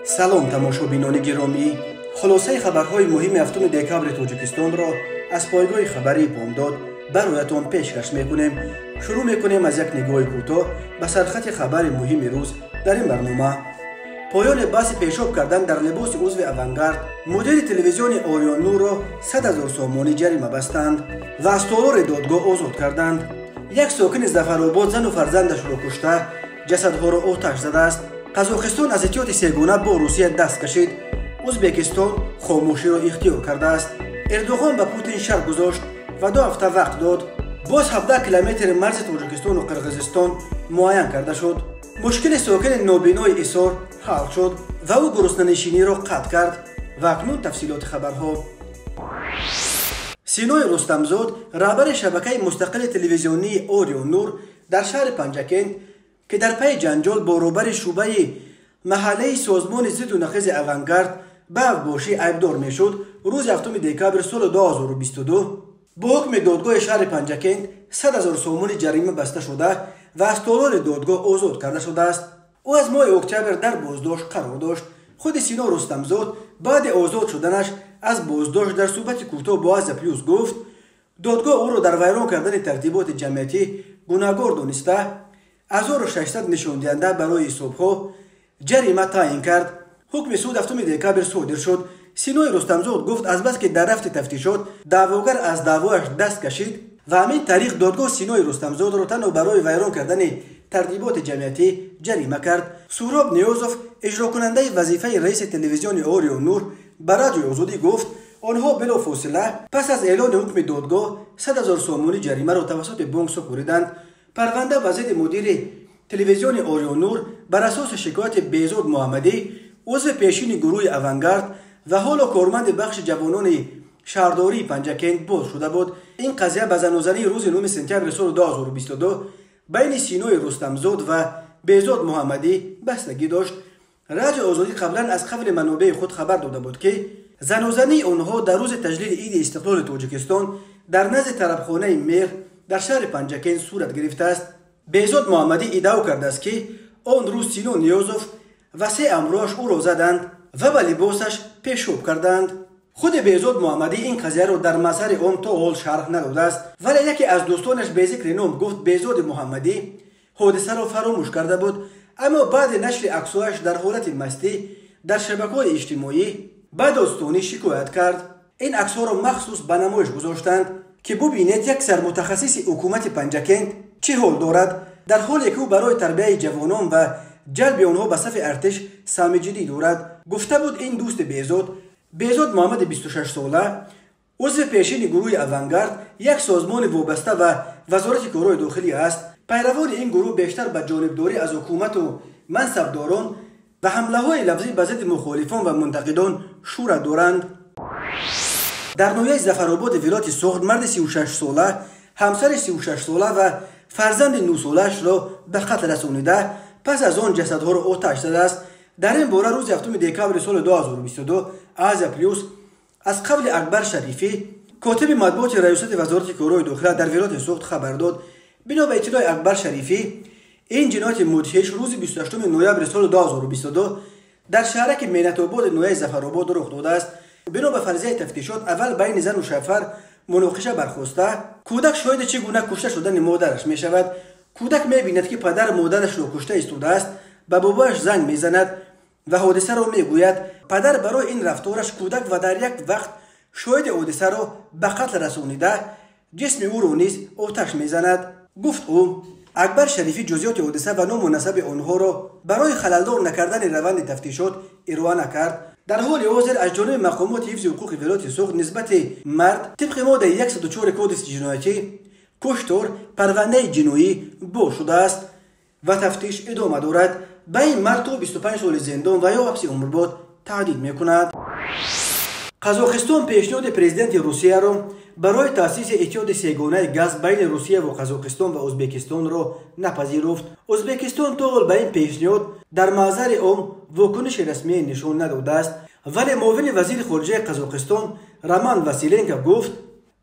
салом тамошобинони гиромӣ, хулосаи хабарҳои муҳими 7 декабри тоҷикистонро аз пойгоҳи хабарии помдод бароятон пешкаш мекунем. шурӯъ мекунем аз як нигоҳи кӯтоҳ ба сархати хабари муҳими рӯз дар ин барнома. поёни баҳси пешоб кардан дар либоси узви авангард мудири телевизиони Орион Нурро 100 000 сомонӣ ҷарима бастанд ва аз толори додгоҳ озод карданд. як сокини Зафаробод зану фарзандашро кушта, ҷасадҳоро оташ задааст. қазоқистон аз эҳтиёти сегона бо Русия даст кашид. узбекистон хомӯширо ихтиёр кардааст. эрдоғон ба Путин шарт гузошт ва 2 ҳафта вақт дод. боз 17 километри марзи Тоҷикистону Қирғизистон муайян карда шуд. мушкили сокини нобинои Исор ҳал шуд ва ӯ гуруснанишиниро қатъ кард. ва акнун тафсилоти хабарҳо. Синой Рустамзод, раҳбари шабакаи мустақили телевизионии Орион Нур дар шаҳри Панҷакент, ки дар пайи ҷанҷол бо роҳбари шуъбаи маҳаллаи созмони зидду нақизи авангард ба авбошӣ айбдор мешуд, рӯзи 7 декабр соли 2022 бо ҳукми додгоҳи шаҳри Панҷакент 100 000 сомони ҷарима баста шуда ва аз толори додгоҳ озод карда шудааст. ӯ аз моҳи октябр дар боздошт қарор дошт. худи Сино Рустамзод баъди озод шуданаш аз боздошт дар суҳбати кӯтоҳ бо Азия Плюс гуфт, додгоҳ ӯро дар вайрон кардани тартиботи ҷамъиятӣ гунаҳгор дониста 1600 нишондиҳанда барои ҳисобҳо ҷарима таъин кард. ҳукми суд 7 декабр содир шуд. Синои Рустамзод гуфт азбаски дар рафти тафтишот даъвогар аз даъвояш даст кашид ва ҳамин тариқ додгоҳ Синои Рустамзодро танҳо барои вайрон кардани тартиботи ҷамъиятӣ ҷарима кард. Суроб Ниёзов, иҷрокунандаи вазифаи раиси телевизиони Орион Нур, ба Радиои Озодӣ гуфт, онҳо билофосила пас аз эълони ҳукми додгоҳ 100 000 сомонӣ ҷаримаро тавассути бонк супориданд. парванда ба зидди мудири телевизиони Орион Нур бар асоси шикояти Беҳзод Муҳаммадӣ, узви пешини гурӯҳи авангард ва ҳоло корманди бахши ҷавонони шаҳрдории Панҷакент боз шуда буд. ин қазия ба занозании рӯзи 9 сентябри соли 2022 байни Синои Рустамзод ва Беҳзод Муҳаммадӣ бастагӣ дошт. Радиои Озодӣ қаблан аз қавли манобеи худ хабар дода буд, ки занозании онҳо дар рӯзи таҷлили Иди истиқлоли Тоҷикистон дар назди тарабхонаи Меҳр дар шаҳри Панҷакент сурат гирифтааст. Беҳзод Муҳаммадӣ иддао кардааст, ки он рӯз Сино Ниёзов ва 3 ҳамроҳаш ӯро заданд ва ба либосаш пешоб карданд. худи Беҳзод Муҳаммадӣ ин қазияро дар мазҳари он то ҳол шарҳ надодааст, вале яке аз дӯстонаш бе зикри ном гуфт Беҳзоди Муҳаммадӣ ҳодисаро фаромӯш карда буд, аммо баъди нашри аксҳояш дар ҳолати мастӣ дар шабакаҳои иҷтимоӣ ба достонӣ шикоят кард. ин аксҳоро махсус ба намоиш гузоштанд, ки бубинед як сармутахассиси ҳукумати Панҷакент чӣ ҳол дорад, дар ҳоле ки ӯ барои тарбияи ҷавонон ва ҷалби онҳо ба сафи артиш саҳми ҷиддӣ дорад. гуфта буд ин дӯсти Беҳзод Муҳаммади 26 сола, узви пешини гурӯҳи авангард, як созмони вобаста ва вазорати корҳои дохилӣ аст. пайравони ин гурӯҳ бештар ба ҷонибдорӣ аз ҳукумату мансабдорон ва ҳамлаҳои лафзӣ ба зидди мухолифон ва мунтақидон шӯъра доранд. дар ноҳияи Зафарободи вилояти Соғд марди 36 сола ҳамсари 36 сола ва фарзанди 9 солаашро ба қатл расонида, пас аз он ҷасадҳоро оташ задааст. дар ин бора рӯзи 7 декабри соли 2022 Азия Плюс аз қавли Акбар Шарифӣ, котиби матбуоти раёсати вазорати корҳои дохила дар вилояти Соғд хабар дод. бино ба иттилои Акбар Шарифӣ, ин ҷинояти мудҳиш рӯзи 28 ноябри соли 2022 дар шаҳраки Менатободи ноҳияи Зафаробод рух додааст. бино ба фарзияи тафтишот, аввал байни зану шавҳар муноқиша бархоста. кӯдак шоҳиди чӣ гуна кушта шудани модараш мешавад. кӯдак мебинад, ки падар модарашро кушта истодааст, ба бобояш занг мезанад ва ҳодисаро мегӯяд. падар барои ин рафтораш кӯдак ва дар як вақт шоҳиди ҳодисаро ба қатл расонида, ҷисми ӯро низ оташ мезанад, гуфт ӯ. Акбар Шарифӣ ҷузъиёти ҳодиса ва ному насаби онҳоро барои халалдор накардани раванди тафтишот ироа накард. дар ҳоли ҳозир аз ҷониби мақомоти ҳифзи ҳуқуқи вилояти Соғд нисбати мард тибқи моддаи 104 кодекси ҷиноятӣ куштор парвандаи ҷиноӣ боз шудааст ва тафтиш идома дорад. ба ин мард то 25 соли зиндон ва ё ҳабси умрбод таҳдид мекунад. қазоқистон пешниҳоди президенти Русияро барои таъсиси эҳтиёти сегонаи газ байни Русия ва Қазоқистон ва Ӯзбекистонро напазируфт. Ӯзбекистон то ҳол ба ин пешниҳод дар маҳзари он вокуниши расмие нишон надодааст, вале муовини вазири хориҷаи Қазоқистон Роман Василенко гуфт,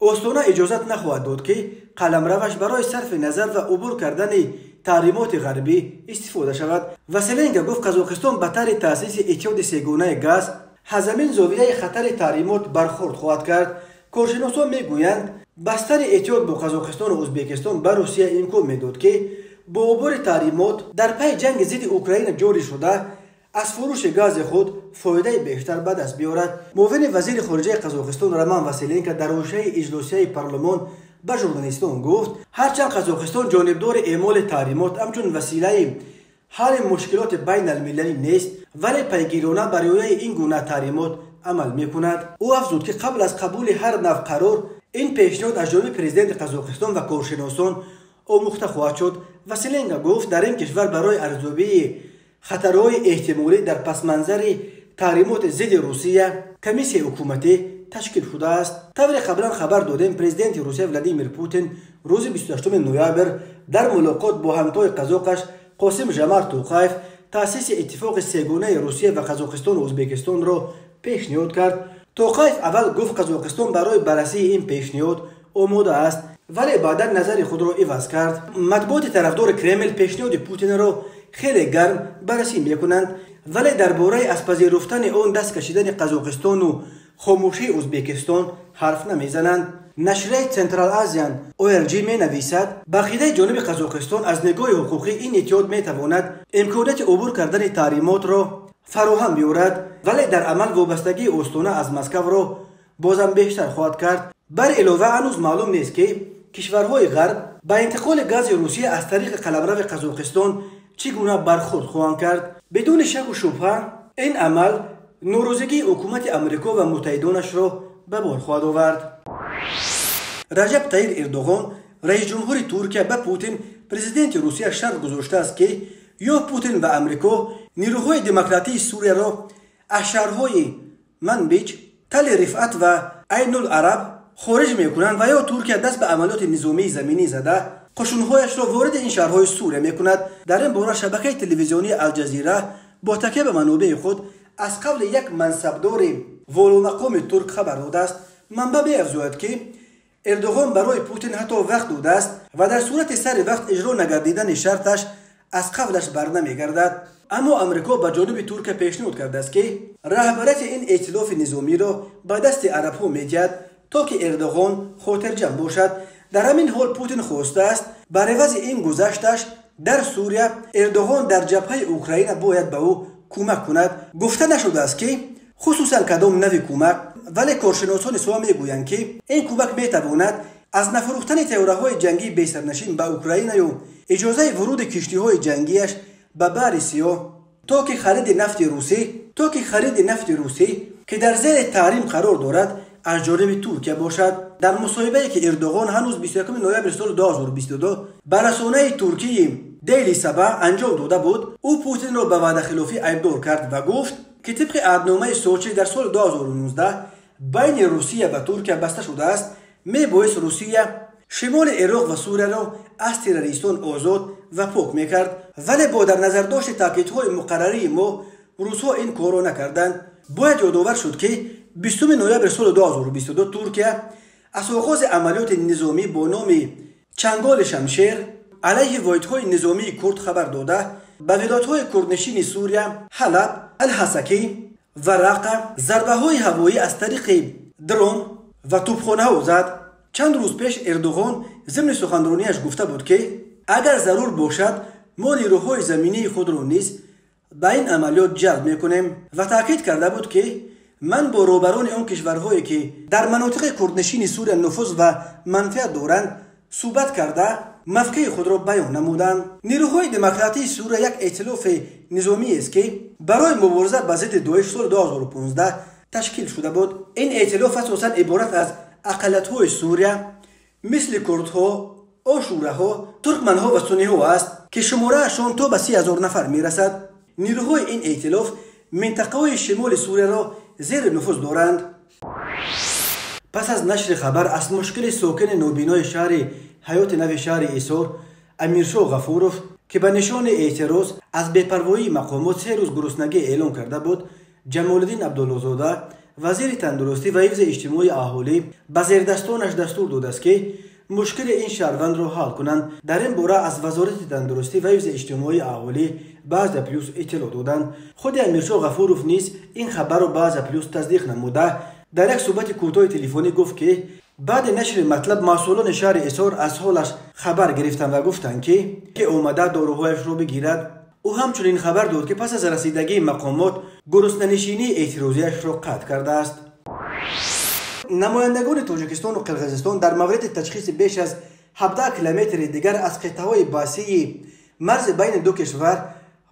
остона иҷозат нахоҳад дод, ки қаламраваш барои сарфи назар ва убур кардани تحریمات غربی استفاده شود. وسیلنگا گفت قزاقستان به طور تأسیس اتحاد سه‌گانه گاز همزمان زاویه خطر تحریمات برخورد خواهد کرد. کارشناسان میگویند بستر اتحاد با قزاقستان و ازبکستان به روسیه امکان میداد که با عبور تحریمات در پی جنگ ضد اوکراین جاری شده از فروش گاز خود فایده بیشتر به دست بیاورد. معاون وزیر خارجه قزاقستان رمان واسیلنکو در حوزه اجلاسیه پارلمان به ژورنالیستان گفت هرچند قزاقستان جانبدار اعمال تحریمات همچون وسیله حل مشکلات بین المللی نیست، ولی پیگیرانه برای این گونه تحریمات عمل میکند. او افزود که قبل از قبول هر نوع قرار این پیشنهاد از جانب پرزیدنت قزاقستان و کارشناسان آموخته خواهد شد. واسیلنکو گفت در این کشور برای ارزیابی خطرهای احتمالی در پس منظر تحریمات ضد روسیه کمیسیون حکومتی تشکیل شده است. طور قبلا خبر دادیم پرزیدنت روسیه ولادیمیر پوتین روز 28 نوامبر در ملاقات با همتای قزاقش قاسم جمال توقایف تأسیس اتفاق سه‌گانه روسیه و قزاقستان و ازبکستان را پیشنهاد کرد. توقایف اول گفت قزاقستان برای بررسی این پیشنهاد آماده است، ولی بعدا نظر خود را عوض کرد. مطبوعات طرفدار کرمل پیشنهاد پوتین را خیلی گرم بررسی میکنند، ولی درباره از پذیرفتن آن دست کشیدن قزاقستان و خاموشی ازبکستان حرف نمیزنند. نشریه سنترال آزیان ORG می نویسد بقیده جانب قزاقستان از نگاه حقوقی این اتحاد می تواند امکانات عبور کردن تحریمات را فراهم بیاورد، ولی در عمل وابستگی استوانه از مسکو را بازم بیشتر خواهد کرد. بر علاوه هنوز معلوم نیست که کشورهای غرب با انتقال گاز روسیه از طریق قلمرو قزاقستان چگونه برخورد خواهند کرد. بدون شک و شبهه این عمل ناراضگی حکومت آمریکا و متحدانش را به بار خواهد آورد. رجب طیب اردوغان رئیس جمهور ترکیه به پوتین پرزیدنت روسیه شرط گذاشته است که یا پوتین و آمریکا نیروهای دموکراتی سوریه را از شهرهای منبج، تل رفعت و عین العرب خارج میکنند و یا ترکیه دست به عملیات نظامی زمینی زده قشونهایش را وارد این شهرهای سوریه میکند. در این باره شبکه تلویزیونی الجزیره با تکیه به منابع خود از قول یک منصبدار والامقام ترک خبر داده است. منبع می‌افزاید که اردوغان برای پوتین حتی وقت داده است و در صورت سر وقت اجرا نگردیدن شرطش از قولش برنمیگردد. اما آمریکا به جانب ترکیه پیشنهاد کرده است که رهبریت این ائتلاف نظامی را به دست عرب‌ها می‌دهد تا که اردوغان خاطرجمع باشد. در همین حال پوتین خواسته است بر عوض این گذشتش در سوریه اردوغان در جبهه اوکراین باید به او کمک کند. گفته نشده است که خصوصا کدام نوع کمک، ولی کارشناسان اسلام میگویند که این کمک میتواند از نفروختن تیاره‌های جنگی بی‌سرنشین به اوکراین و اجازه ورود کشتی‌های جنگیش به بحر سیاه تا که خرید نفت روسی که در زیر تحریم قرار دارد از جانب ترکیه باشد. در مصاحبه‌ای که اردوغان هنوز 21 نوامبر سال 2022 به رسانه ترکیه دیلی سبا انجام داده بود، او پوتین را به وعده خلافی ایبدار کرد و گفت که طبق عهدنامه سوچی در سال 2019 بین روسیه و ترکیه بسته شده است، میبایست روسیه شمال عراق و سوریه را از تروریستان آزاد و پاک میکرد، ولی با در نظر داشت تاکیدهای مقرری ما روس‌ها این کار را نکردند. باید یادآور شد که 20 نوامبر سال 2022 ترکیه از آغاز عملیات نظامی با نام چنگال شمشیر علیه واحدهای نظامی کرد خبر داده به ولایت‌های کردنشین سوریه حلب، الحسکی و رقه ضربه‌های هوایی از طریق درون و توپخانه‌ها زد. چند روز پیش اردوغان ضمن سخنرانیش گفته بود که اگر ضرور باشد ما نیروهای زمینی خود را نیز به این عملیات جلب میکنیم و تاکید کرده بود که من با رهبران آن کشورهایی که در مناطق کردنشین سوریه نفوذ و منفعت دارند صحبت کرده موقع خود را بیان نمودند. نیروهای دموکراتی سوریه یک ائتلاف نظامی است که برای مبارزه با ضد داعش سال 2015 تشکیل شده بود. این ائتلاف اساساً عبارت از اقلیت‌های سوریه مثل کردها، آشورها، ترکمنها و سنی‌ها است که شماره‌شان تا به 30,000 نفر میرسد. نیروهای این ائتلاف منطقه شمال سوریه را زیر نفوذ دارند. پس از نشر خبر از مشکل ساکن نوبینای شهر حیات نو شهر ایسار امیرشاه غفورов که به نشان اعتراض از بی‌پروایی مقامات 3 روز گرسنگی اعلام کرده بود، جمال‌الدین عبدالله‌زاده وزیر تندرستی و حفظ اجتماعی اهالی به زیردستانش دستور داده است که مشکل این شهروند رو حل کنند. در این باره از وزارت تندرستی و حفظ اجتماعی اهالی باز پلیس اطلاع دادند. خود امیرشاه غفورов نیز این خبر رو باز پلیس تصدیق نموده در یک صحبت کوتاه تلفنی گفت که بعد نشر مطلب مسئولان شهر اصار از حالش خبر گرفتند و گفتند که اومده داروهایش رو بگیرد. او همچنین خبر داد که پس از رسیدگی مقامات گرسنه‌نشینی اعتراضیش را قطع کرده است. نمایندگان تاجیکستان و قرقیزستان در مورد تشخیص بیش از 17 کیلومتر دیگر از قطعه‌های باسی مرز بین دو کشور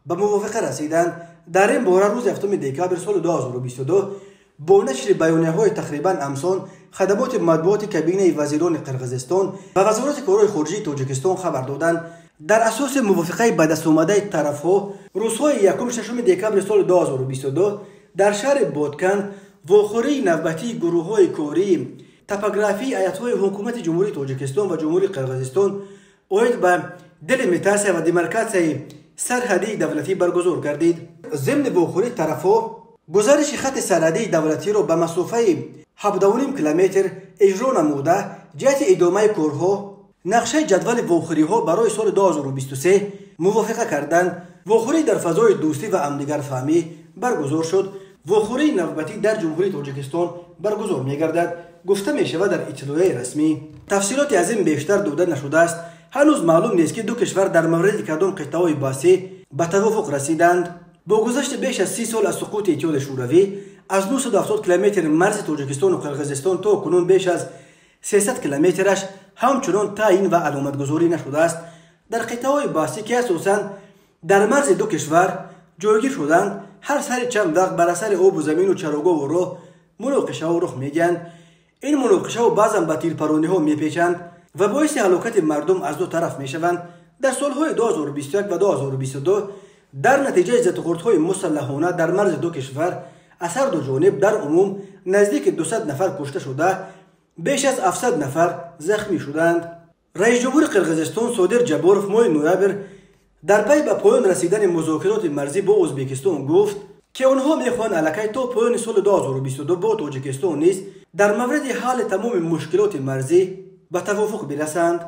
به موافقه رسیدند. در این باره روز 7 دکامبر سال 2022 با نشر بیانیه‌های تقریبا همسان خدمات مطبوعات کابینه وزیران قرقیزستان و وزارت کارهای خارجه تاجیکستان خبر دادند. در اساس موافقه به دست آمده طرف‌ها روزهای 1-6 دکامبر سال 2022 در شهر بادکن واخوری نوبتی گروه‌های کاری توپوگرافی ایت‌های حکومت جمهوری تاجیکستان و جمهوری قرقیزستان اوید به دل متاسه و دیمارکاسیون سرحدی دولتی برگزار گردید. ضمن واخوری طرف‌ها گزارش خط سرحدی دولتی را به مسافه 7.5 کیلومتر اجرا نموده جهت ادامه کارها نقشه جدول واخوری‌ها برای سال 2023 موافقه کردند. واخوری در فضای دوستی و همدیگر فهمی برگزار شد. واخوری نوبتی در جمهوری تاجیکستان برگزار می‌گردد گفته می‌شود در اطلاعیه رسمی. تفصیلاتی از این بیشتر داده نشده است. هنوز معلوم نیست که دو کشور در مورد کدام قطعه‌های باسی به توافق رسیدند. با گذشت بیش از 30 سال از سقوط اتحاد شوروی از 970 کیلومتر مرز تاجیکستان و قرقیزستان تا کنون بیش از 300 کیلومترش همچنان تعیین و علامتگذاری نشده است. در قطعه‌های باسی که اساساً در مرز دو کشور جایگیر شدند هر سر چند وقت بر اثر آب و زمین و چراگاه و راه مناقشه‌ها رخ می‌گیرند. این مناقشه‌ها بعضاً به تیرپرانی‌ها می‌پیچند و باعث هلاکت مردم از دو طرف می‌شوند. در سال‌های 2021 و 2022 در نتیجه ضدخوردهای مسلحانه در مرز دو کشور از هر دو جانب در عموم نزدیک 200 نفر کشته شده بیش از 700 نفر زخمی شدند. رئیس جمهور قرقیزستان صادر جباروف ماه نوامبر در پی به پایان رسیدن مذاکرات مرزی با ازبکستان گفت که آنها میخواهند الکی تا پایان سال 2022 با تاجیکستان نیز در مورد حل تمام مشکلات مرزی به توافق برسند.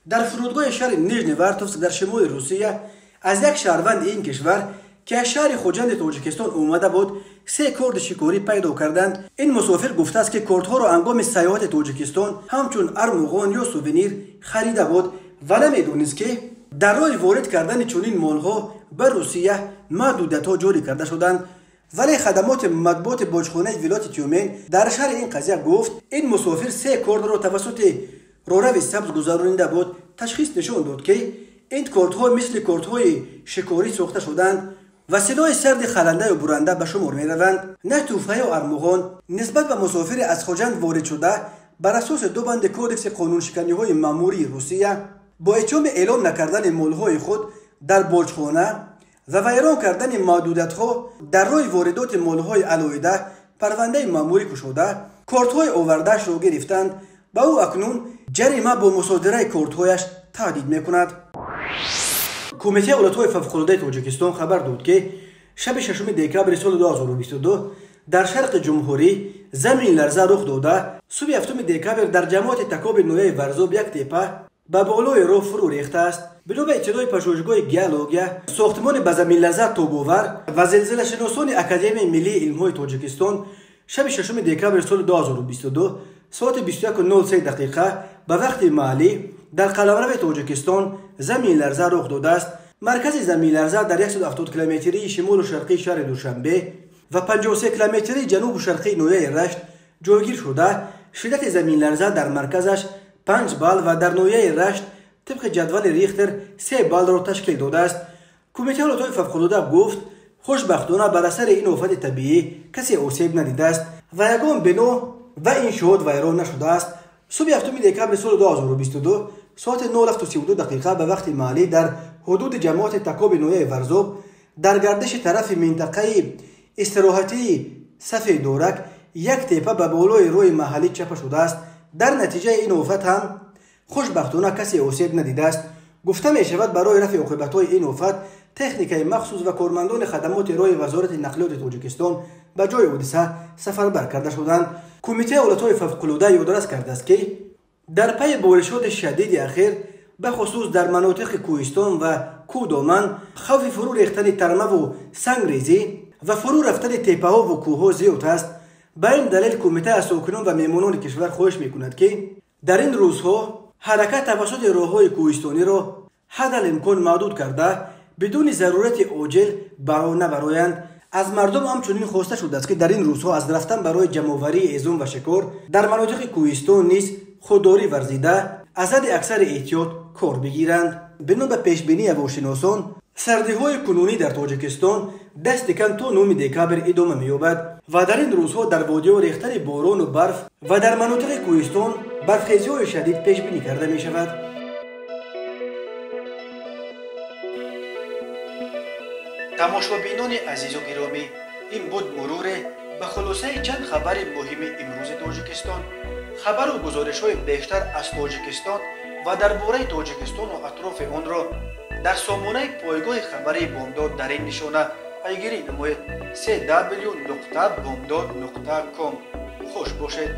در فرودگاه شهر نیژنی ورتوفسک در شمال روسیه از یک شهروند این کشور که از شهر خوجند تاجیکستان اومده بود 3 کارت شکاری پیدا کردند. این مسافر گفته است که کارت‌ها را هنگام سیاحت تاجیکستان همچون ارمغان یا سوونیر خریده بود و نمیدونست که در راه وارد کردن چنین مال‌ها به روسیه محدودیت‌ها جاری کرده شدند. ولی خدمات مطبوعات باجخانه ولایت تیومن در شهر این قضیه گفت این مسافر 3 کارت را توسط راهرو سبز گذرانیده بود. تشخیص نشان داد که این کارت‌ها مثل کارت‌های شکاری ساخته شدند و سلاح سرد خلنده و برنده به شمار می‌روند. نه توفه و ارمغان نسبت به مسافر از خوجند وارد شده بر اساس 2 بند کودکس قانونشکنی‌های مأموری روسیه با اتهام اعلام نکردن مال‌های خود در باجخانه و ویران کردن محدودیت‌ها در راه واردات مال‌های علاوه پرونده مأموری گشوده کارت‌های آورده‌اش را گرفتند. با او اکنون جریمه با مصادره کارت‌هایش تهدید می‌کند. کمیته ایالت‌های فوق‌العاده تاجیکستان خبر داد که شب 6 دکامبر سال 2022 در شرق جمهوری زمین لرزه رخ داده. صبح 7 دکامبر در جماعت تکاب نویه ورزوب یک تپه به بالای راه فرو ریخته است. بدون اطلاع پژوهشگاه گیولوژی ساختمان به زمین لرزه تاب‌آور و زلزله شناسان اکادمی ملی علم‌های تاجیکستان شب 6 دکامبر سال 2022 ساعت 21:03 دقیقه به وقت محلی در قلمرو تاجیکستان زمین لرزه رخ داده است. مرکز زمین لرزه در 170 کیلومتری شمال و شرقی شهر دوشنبه و 53 کیلومتری جنوب و شرقی نویه رشت جایگیر شده. شدت زمین لرزه در مرکزش 5 بال و در نویه رشت طبق جدول ریختر 3 بال را تشکیل داده است. کمیته ایالت‌های فوق‌العاده گفت خوشبختانه بر اثر این آفت طبیعی کسی آسیب ندیده است و یگان بنا و انشاءات ویران نشده است. صبح 7 دکامبر سال 2022 ساعت 9:32 دقیقه به وقت محلی در حدود جماعت تکاب نویه ورزوب در گردش طرف منطقه استراحتی صف دورک یک تپه به بالای روی محلی چپه شده است. در نتیجه این آفت هم خوشبختانه کسی آسیب ندیده است. گفته می شود برای رفع عاقبت‌های این آفت تکنیک مخصوص و کارمندان خدمات رای وزارت نقلیات تاجیکستان به جای حادثه سفربر کرده شدند. کمیته ایالت‌های فوق‌العاده یادداشت کرده است که در پی بارشات شدید اخیر به خصوص در مناطق کوهستان و کودامن خوف فرو ریختن ترمه و سنگریزی و فرو رفتن تپه ها و کوه ها زیاد است. به این دلیل کمیته از ساکنان و میمانان کشور خواهش میکند که در این روزها حرکت توسط راههای کوهستانی را حد الامکان محدود کرده بدون ضرورت عاجل نبرایند. از مردم همچنین خواسته شده است که در این روزها از رفتن برای جمع‌آوری ازم و شکار در مناطق کوهستان نیز خودداری ورزیده از حد اکثر احتیاط کار بگیرند. بنا به پیشبینی هواشناسان سردی‌های کنونی در تاجیکستان دست کم تا 9 دکامبر ادامه می‌یابد و در این روزها در وادی‌ها ریختن باران و برف و در مناطق کوهستان برفخیزی‌های شدید پیش بینی کرده می‌شود. تماشابینان عزیز و گرامی، این بود مرور به خلاصه چند خبر مهم امروز تاجیکستان. خبر و گزارش‌های بیشتر از تاجیکستان و درباره تاجیکستان و اطراف آن را در سامانه پایگاه خبری بامداد در این نشانه پیگیری نمایید: www.bomdad.com. خوش باشید.